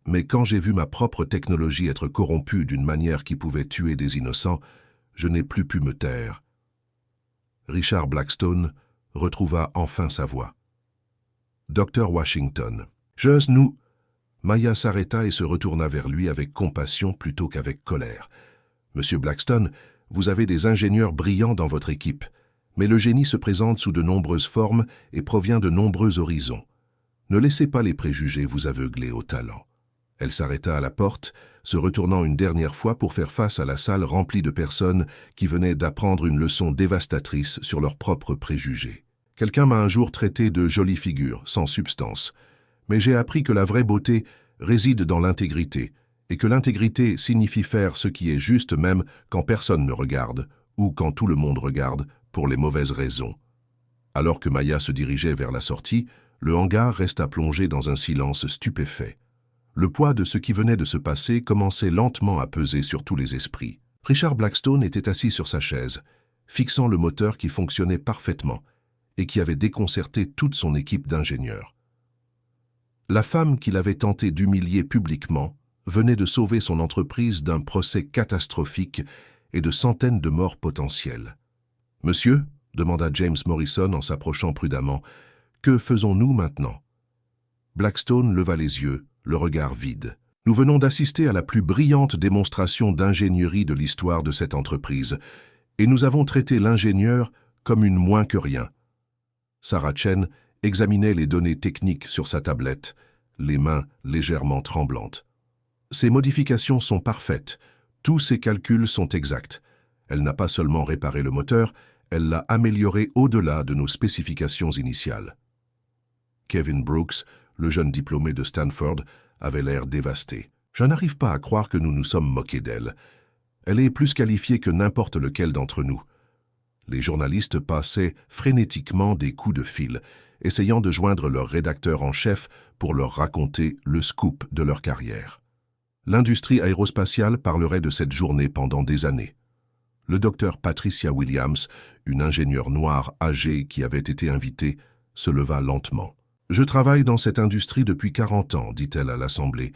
Mais quand j'ai vu ma propre technologie être corrompue d'une manière qui pouvait tuer des innocents, je n'ai plus pu me taire. Richard Blackstone retrouva enfin sa voix. « Dr. Washington, nous... » Maya s'arrêta et se retourna vers lui avec compassion plutôt qu'avec colère. « Monsieur Blackstone, vous avez des ingénieurs brillants dans votre équipe, mais le génie se présente sous de nombreuses formes et provient de nombreux horizons. Ne laissez pas les préjugés vous aveugler au talent. » Elle s'arrêta à la porte, se retournant une dernière fois pour faire face à la salle remplie de personnes qui venaient d'apprendre une leçon dévastatrice sur leurs propres préjugés. « Quelqu'un m'a un jour traité de jolie figure, sans substance. Mais j'ai appris que la vraie beauté réside dans l'intégrité, et que l'intégrité signifie faire ce qui est juste même quand personne ne regarde, ou quand tout le monde regarde, pour les mauvaises raisons. » Alors que Maya se dirigeait vers la sortie, le hangar resta plongé dans un silence stupéfait. Le poids de ce qui venait de se passer commençait lentement à peser sur tous les esprits. Richard Blackstone était assis sur sa chaise, fixant le moteur qui fonctionnait parfaitement et qui avait déconcerté toute son équipe d'ingénieurs. La femme qu'il avait tenté d'humilier publiquement venait de sauver son entreprise d'un procès catastrophique et de centaines de morts potentielles. « Monsieur ?» demanda James Morrison en s'approchant prudemment. « Que faisons-nous maintenant ?» Blackstone leva les yeux, le regard vide. « Nous venons d'assister à la plus brillante démonstration d'ingénierie de l'histoire de cette entreprise, et nous avons traité l'ingénieur comme une moins que rien. » Sarah Chen examinait les données techniques sur sa tablette, les mains légèrement tremblantes. « Ces modifications sont parfaites, tous ces calculs sont exacts. Elle n'a pas seulement réparé le moteur, elle l'a amélioré au-delà de nos spécifications initiales. » Kevin Brooks, le jeune diplômé de Stanford, avait l'air dévasté. « Je n'arrive pas à croire que nous nous sommes moqués d'elle. Elle est plus qualifiée que n'importe lequel d'entre nous. » Les journalistes passaient frénétiquement des coups de fil, essayant de joindre leur rédacteur en chef pour leur raconter le scoop de leur carrière. L'industrie aérospatiale parlerait de cette journée pendant des années. Le docteur Patricia Williams, une ingénieure noire âgée qui avait été invitée, se leva lentement. « Je travaille dans cette industrie depuis 40 ans, dit-elle à l'Assemblée,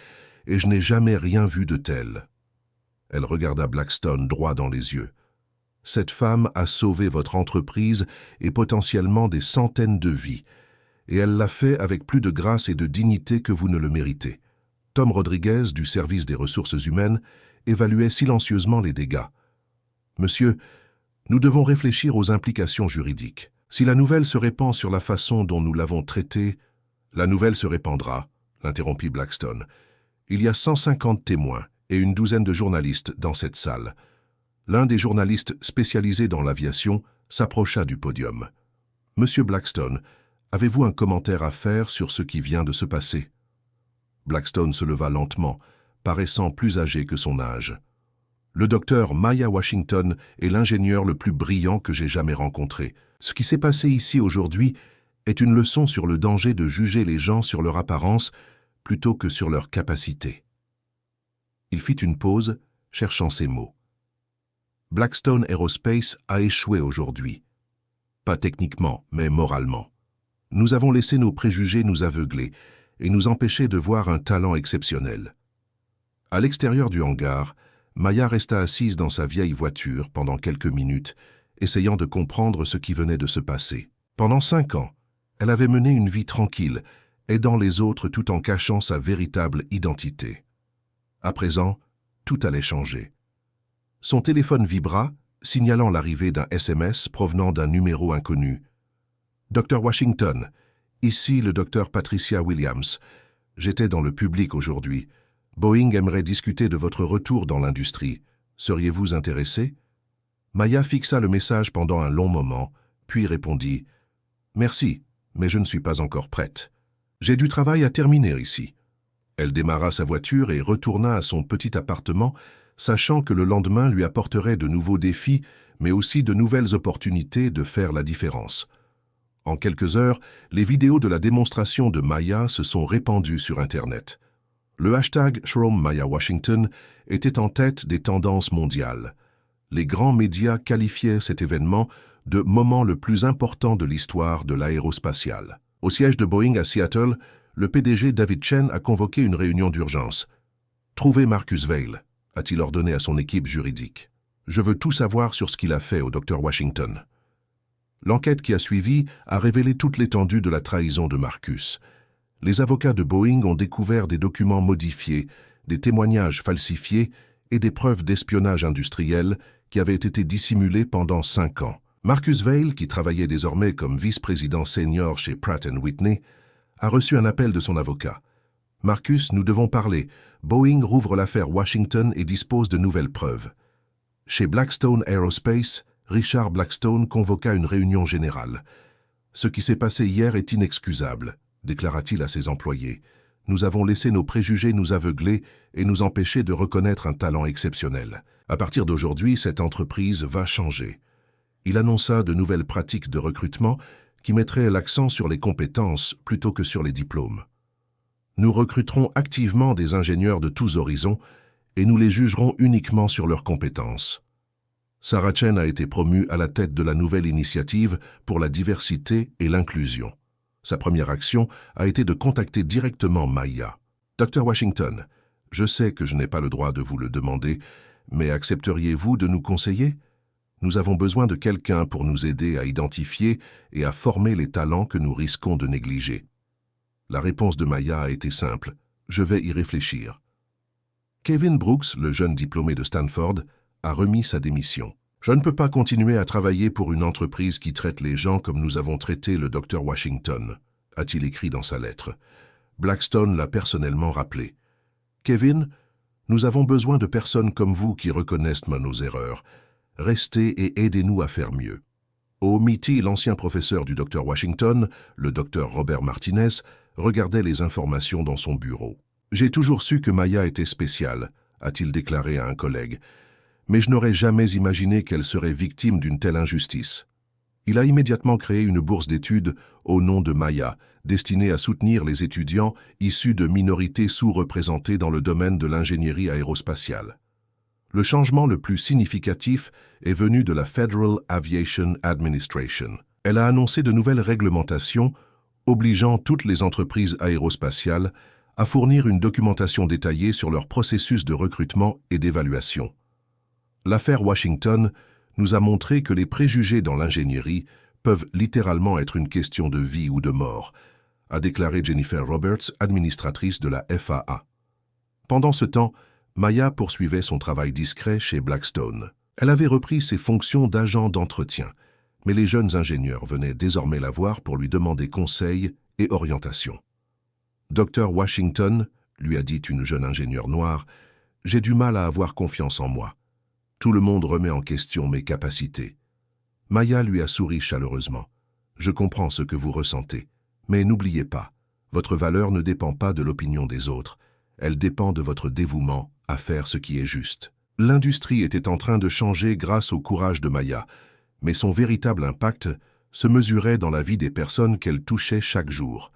et je n'ai jamais rien vu de tel. » Elle regarda Blackstone droit dans les yeux. « Cette femme a sauvé votre entreprise et potentiellement des centaines de vies, et elle l'a fait avec plus de grâce et de dignité que vous ne le méritez. Tom Rodriguez, du service des ressources humaines, évaluait silencieusement les dégâts. Monsieur, nous devons réfléchir aux implications juridiques. Si la nouvelle se répand sur la façon dont nous l'avons traitée, la nouvelle se répandra, l'interrompit Blackstone. Il y a 150 témoins et une douzaine de journalistes dans cette salle. L'un des journalistes spécialisés dans l'aviation s'approcha du podium. Monsieur Blackstone, avez-vous un commentaire à faire sur ce qui vient de se passer? Blackstone se leva lentement, paraissant plus âgé que son âge. Le docteur Maya Washington est l'ingénieur le plus brillant que j'ai jamais rencontré. Ce qui s'est passé ici aujourd'hui est une leçon sur le danger de juger les gens sur leur apparence plutôt que sur leur capacité. Il fit une pause, cherchant ses mots. Blackstone Aerospace a échoué aujourd'hui. Pas techniquement, mais moralement. Nous avons laissé nos préjugés nous aveugler et nous empêcher de voir un talent exceptionnel. À l'extérieur du hangar, Maya resta assise dans sa vieille voiture pendant quelques minutes, essayant de comprendre ce qui venait de se passer. Pendant 5 ans, elle avait mené une vie tranquille, aidant les autres tout en cachant sa véritable identité. À présent, tout allait changer. Son téléphone vibra, signalant l'arrivée d'un SMS provenant d'un numéro inconnu. « Dr. Washington, ici le Dr. Patricia Williams. J'étais dans le public aujourd'hui. Boeing aimerait discuter de votre retour dans l'industrie. Seriez-vous intéressé ?» Maya fixa le message pendant un long moment, puis répondit « Merci, mais je ne suis pas encore prête. J'ai du travail à terminer ici. » Elle démarra sa voiture et retourna à son petit appartement, sachant que le lendemain lui apporterait de nouveaux défis, mais aussi de nouvelles opportunités de faire la différence. En quelques heures, les vidéos de la démonstration de Maya se sont répandues sur Internet. Le hashtag #ShromMayaWashington était en tête des tendances mondiales. Les grands médias qualifiaient cet événement de moment le plus important de l'histoire de l'aérospatiale. Au siège de Boeing à Seattle, le PDG David Chen a convoqué une réunion d'urgence. « Trouvez Marcus Vail », a-t-il ordonné à son équipe juridique. « Je veux tout savoir sur ce qu'il a fait au Dr. Washington. » L'enquête qui a suivi a révélé toute l'étendue de la trahison de Marcus. Les avocats de Boeing ont découvert des documents modifiés, des témoignages falsifiés et des preuves d'espionnage industriel qui avaient été dissimulés pendant 5 ans. Marcus Vail, qui travaillait désormais comme vice-président senior chez Pratt & Whitney, a reçu un appel de son avocat. « Marcus, nous devons parler. Boeing rouvre l'affaire Washington et dispose de nouvelles preuves. » Chez Blackstone Aerospace, Richard Blackstone convoqua une réunion générale. « Ce qui s'est passé hier est inexcusable, » déclara-t-il à ses employés. « Nous avons laissé nos préjugés nous aveugler et nous empêcher de reconnaître un talent exceptionnel. À partir d'aujourd'hui, cette entreprise va changer. » Il annonça de nouvelles pratiques de recrutement qui mettraient l'accent sur les compétences plutôt que sur les diplômes. « Nous recruterons activement des ingénieurs de tous horizons et nous les jugerons uniquement sur leurs compétences. » Sarah Chen a été promue à la tête de la nouvelle initiative pour la diversité et l'inclusion. Sa première action a été de contacter directement Maya. « Dr. Washington, je sais que je n'ai pas le droit de vous le demander, mais accepteriez-vous de nous conseiller? Nous avons besoin de quelqu'un pour nous aider à identifier et à former les talents que nous risquons de négliger. » La réponse de Maya a été simple. « Je vais y réfléchir. » Kevin Brooks, le jeune diplômé de Stanford, a remis sa démission. « Je ne peux pas continuer à travailler pour une entreprise qui traite les gens comme nous avons traité le Dr. Washington », a-t-il écrit dans sa lettre. Blackstone l'a personnellement rappelé. « Kevin, nous avons besoin de personnes comme vous qui reconnaissent nos erreurs. Restez et aidez-nous à faire mieux. » Au MIT, l'ancien professeur du Dr. Washington, le Dr. Robert Martinez, regardait les informations dans son bureau. « J'ai toujours su que Maya était spéciale, » a-t-il déclaré à un collègue. « Mais je n'aurais jamais imaginé qu'elle serait victime d'une telle injustice. » Il a immédiatement créé une bourse d'études au nom de Maya, destinée à soutenir les étudiants issus de minorités sous-représentées dans le domaine de l'ingénierie aérospatiale. Le changement le plus significatif est venu de la Federal Aviation Administration. Elle a annoncé de nouvelles réglementations obligeant toutes les entreprises aérospatiales à fournir une documentation détaillée sur leur processus de recrutement et d'évaluation. L'affaire Washington nous a montré que les préjugés dans l'ingénierie peuvent littéralement être une question de vie ou de mort. a déclaré Jennifer Roberts, administratrice de la FAA. Pendant ce temps, Maya poursuivait son travail discret chez Blackstone. Elle avait repris ses fonctions d'agent d'entretien, mais les jeunes ingénieurs venaient désormais la voir pour lui demander conseils et orientation. « Dr. Washington, » lui a dit une jeune ingénieure noire, « j'ai du mal à avoir confiance en moi. Tout le monde remet en question mes capacités. » Maya lui a souri chaleureusement. « Je comprends ce que vous ressentez, mais n'oubliez pas, votre valeur ne dépend pas de l'opinion des autres, elle dépend de votre dévouement à faire ce qui est juste. » L'industrie était en train de changer grâce au courage de Maya, mais son véritable impact se mesurait dans la vie des personnes qu'elle touchait chaque jour.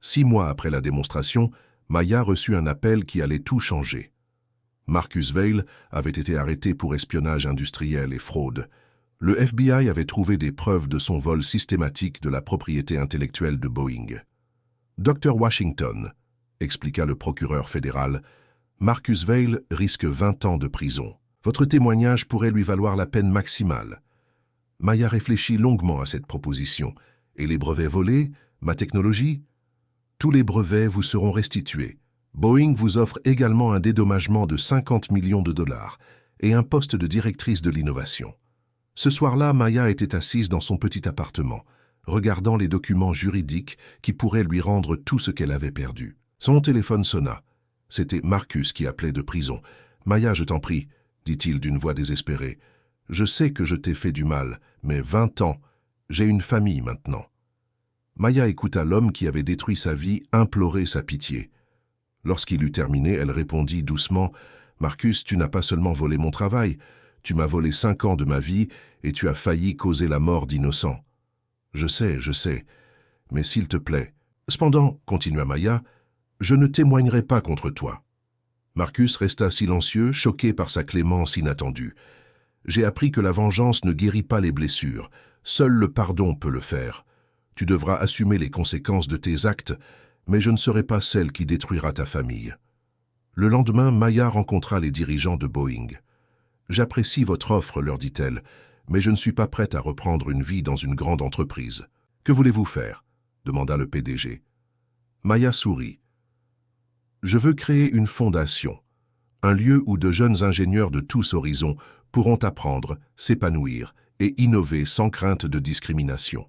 6 mois après la démonstration, Maya reçut un appel qui allait tout changer. Marcus Vail avait été arrêté pour espionnage industriel et fraude. Le FBI avait trouvé des preuves de son vol systématique de la propriété intellectuelle de Boeing. « Dr. Washington », expliqua le procureur fédéral, « Marcus Vail risque 20 ans de prison. Votre témoignage pourrait lui valoir la peine maximale. » Maya réfléchit longuement à cette proposition. « Et les brevets volés? Ma technologie? » « Tous les brevets vous seront restitués. Boeing vous offre également un dédommagement de 50 millions de dollars et un poste de directrice de l'innovation. » Ce soir-là, Maya était assise dans son petit appartement, regardant les documents juridiques qui pourraient lui rendre tout ce qu'elle avait perdu. Son téléphone sonna. C'était Marcus qui appelait de prison. « Maya, je t'en prie, » dit-il d'une voix désespérée. « Je sais que je t'ai fait du mal, mais 20 ans, j'ai une famille maintenant. » Maya écouta l'homme qui avait détruit sa vie implorer sa pitié. Lorsqu'il eut terminé, elle répondit doucement « Marcus, tu n'as pas seulement volé mon travail, tu m'as volé 5 ans de ma vie et tu as failli causer la mort d'innocents. » « Je sais, mais s'il te plaît. » « Cependant, continua Maya, je ne témoignerai pas contre toi. » Marcus resta silencieux, choqué par sa clémence inattendue. « J'ai appris que la vengeance ne guérit pas les blessures. Seul le pardon peut le faire. Tu devras assumer les conséquences de tes actes, mais je ne serai pas celle qui détruira ta famille. » Le lendemain, Maya rencontra les dirigeants de Boeing. « J'apprécie votre offre, leur dit-elle, mais je ne suis pas prête à reprendre une vie dans une grande entreprise. Que voulez-vous faire ?» demanda le PDG. Maya sourit. « Je veux créer une fondation, un lieu où de jeunes ingénieurs de tous horizons pourront apprendre, s'épanouir et innover sans crainte de discrimination. »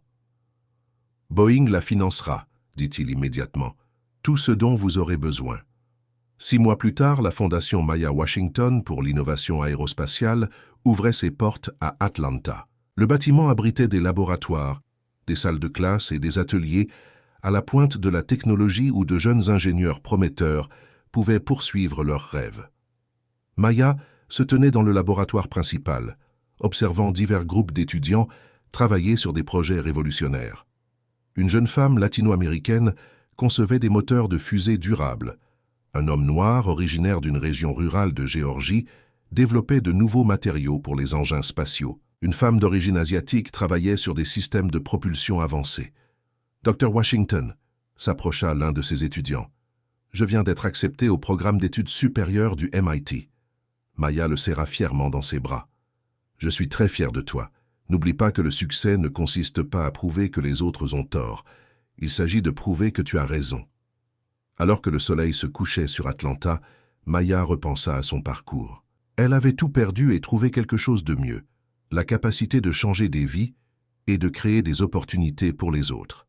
« Boeing la financera, » dit-il immédiatement, « tout ce dont vous aurez besoin. » 6 mois plus tard, la fondation Maya Washington pour l'innovation aérospatiale ouvrait ses portes à Atlanta. Le bâtiment abritait des laboratoires, des salles de classe et des ateliers à la pointe de la technologie où de jeunes ingénieurs prometteurs pouvaient poursuivre leurs rêves. Maya se tenait dans le laboratoire principal, observant divers groupes d'étudiants travailler sur des projets révolutionnaires. Une jeune femme latino-américaine concevait des moteurs de fusée durables. Un homme noir, originaire d'une région rurale de Géorgie, développait de nouveaux matériaux pour les engins spatiaux. Une femme d'origine asiatique travaillait sur des systèmes de propulsion avancés. « Dr. Washington » s'approcha l'un de ses étudiants. « Je viens d'être accepté au programme d'études supérieures du MIT. » Maya le serra fièrement dans ses bras. « Je suis très fier de toi. N'oublie pas que le succès ne consiste pas à prouver que les autres ont tort. Il s'agit de prouver que tu as raison. » Alors que le soleil se couchait sur Atlanta, Maya repensa à son parcours. Elle avait tout perdu et trouvé quelque chose de mieux, la capacité de changer des vies et de créer des opportunités pour les autres.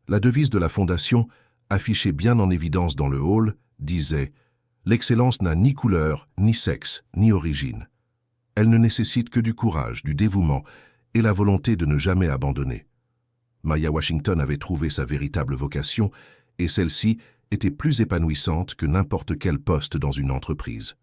La devise de la Fondation, affichée bien en évidence dans le hall, disait « L'excellence n'a ni couleur, ni sexe, ni origine. Elle ne nécessite que du courage, du dévouement et la volonté de ne jamais abandonner. » Maya Washington avait trouvé sa véritable vocation et celle-ci était plus épanouissante que n'importe quel poste dans une entreprise.